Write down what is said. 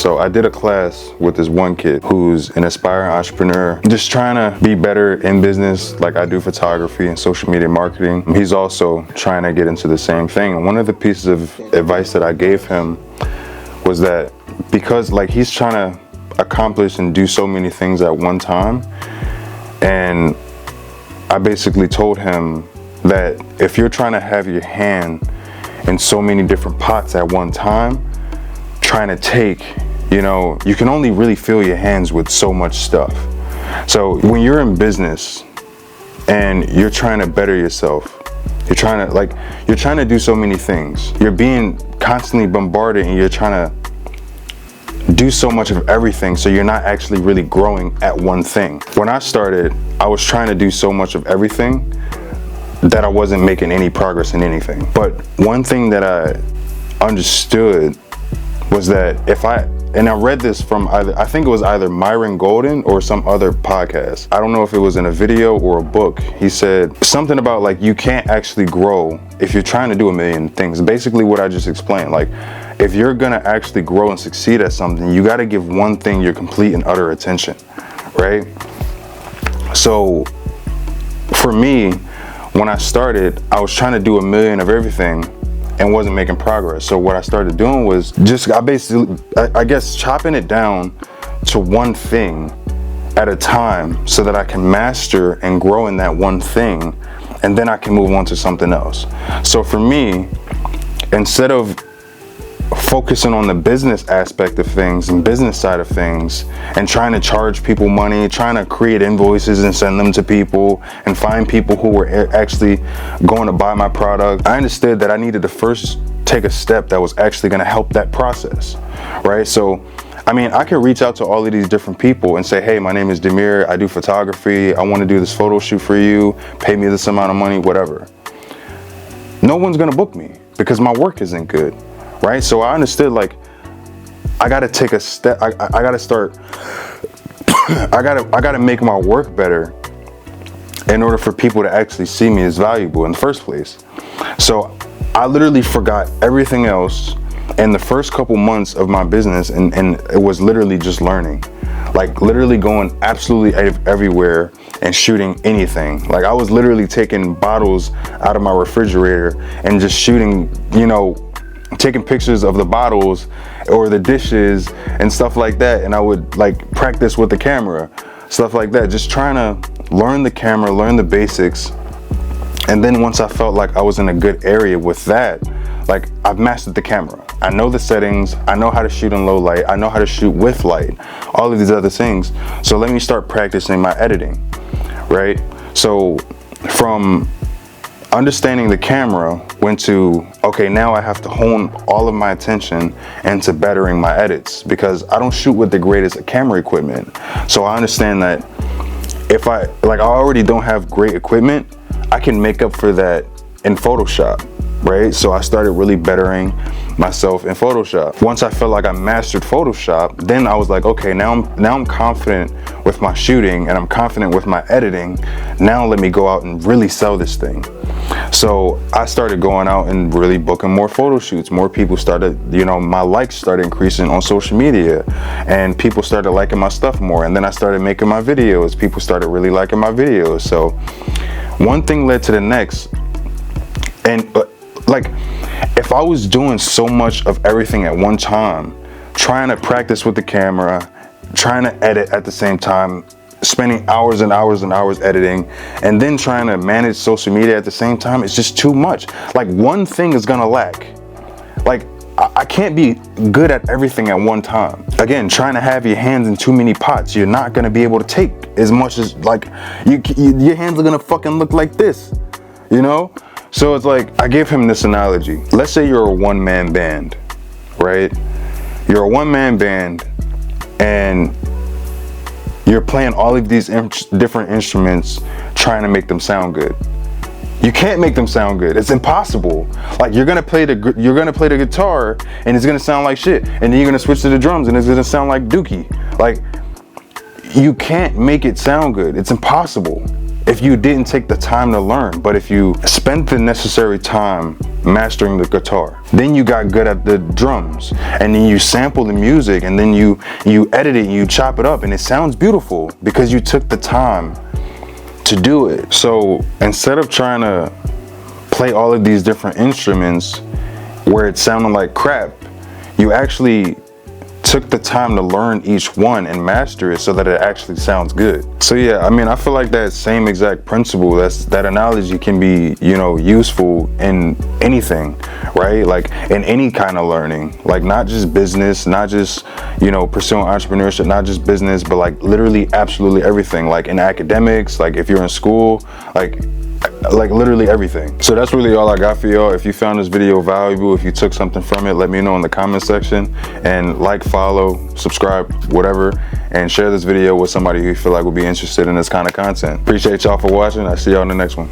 So I did a class with this one kid who's an aspiring entrepreneur, just trying to be better in business. Like I do photography and social media marketing. He's also trying to get into the same thing. And one of the pieces of advice that I gave him was that because like he's trying to accomplish and do so many things at one time, and I basically told him that if you're trying to have your hand in so many different pots at one time, trying to take, you can only really fill your hands with so much stuff. So when you're in business and you're trying to better yourself, you're trying to do so many things. You're being constantly bombarded and you're trying to do so much of everything, so you're not actually really growing at one thing. When I started, I was trying to do so much of everything that I wasn't making any progress in anything. But one thing that I understood was that and I read this from I think it was either Myron Golden or some other podcast. I don't know if it was in a video or a book. He said something about like you can't actually grow if you're trying to do a million things. Basically what I just explained. Like if you're gonna actually grow and succeed at something, you gotta give one thing your complete and utter attention, right? So for me, when I started, I was trying to do a million of everything and wasn't making progress. So what I started doing was I guess chopping it down to one thing at a time so that I can master and grow in that one thing, and then I can move on to something else. So for me, instead of focusing on the business aspect of things and business side of things and trying to charge people money, trying to create invoices and send them to people and find people who were actually going to buy my product, I understood that I needed to first take a step that was actually going to help that process, right? So I mean, I could reach out to all of these different people and say, hey, my name is Demir, I do photography, I want to do this photo shoot for you, pay me this amount of money, whatever. No one's going to book me because my work isn't good. Right? So I understood like I gotta take a step. I gotta start. I gotta make my work better in order for people to actually see me as valuable in the first place. So I literally forgot everything else in the first couple months of my business, and it was literally just learning, like literally going absolutely everywhere and shooting anything. Like I was literally taking bottles out of my refrigerator and just shooting, taking pictures of the bottles or the dishes and stuff like that, and I would like practice with the camera, stuff like that, just trying to learn the camera, learn the basics. And then once I felt like I was in a good area with that, like I've mastered the camera, I know the settings, I know how to shoot in low light, I know how to shoot with light, all of these other things. So let me start practicing my editing, right? So from understanding the camera went to, okay, now I have to hone all of my attention into bettering my edits, because I don't shoot with the greatest camera equipment. So I understand that if I already don't have great equipment, I can make up for that in Photoshop, right? So I started really bettering myself in Photoshop. Once I felt like I mastered Photoshop, then I was like, okay, now I'm confident with my shooting and I'm confident with my editing. Now let me go out and really sell this thing. So I started going out and really booking more photo shoots. More people started, my likes started increasing on social media, and people started liking my stuff more. And then I started making my videos. People started really liking my videos. So one thing led to the next. And if I was doing so much of everything at one time, trying to practice with the camera, trying to edit at the same time, spending hours and hours and hours editing, and then trying to manage social media at the same time, it's just too much. Like one thing is gonna lack. Like I can't be good at everything at one time. Again, trying to have your hands in too many pots, you're not gonna be able to take as much as your hands are gonna fucking look like this, So it's like, I gave him this analogy. Let's say you're a one-man band, right? You're a one-man band and you're playing all of these different instruments trying to make them sound good. You can't make them sound good. It's impossible. Like you're gonna play the guitar and it's gonna sound like shit, and then you're gonna switch to the drums and it's gonna sound like dookie. Like you can't make it sound good. It's impossible. if you didn't take the time to learn. But if you spent the necessary time mastering the guitar, then you got good at the drums, and then you sample the music, and then you edit it, you chop it up, and it sounds beautiful because you took the time to do it. So instead of trying to play all of these different instruments where it sounded like crap, you actually took the time to learn each one and master it so that it actually sounds good. So yeah, I mean, I feel like that same exact principle, that analogy can be, you know, useful in anything, right? Like in any kind of learning, like not just business, not just, you know, pursuing entrepreneurship, not just business, but like literally absolutely everything. Like in academics, like if you're in school, like literally everything. So that's really all I got for y'all. If you found this video valuable, if you took something from it, let me know in the comment section, and like, follow, subscribe, whatever, and share this video with somebody who you feel like would be interested in this kind of content. Appreciate y'all for watching. I see y'all in the next one.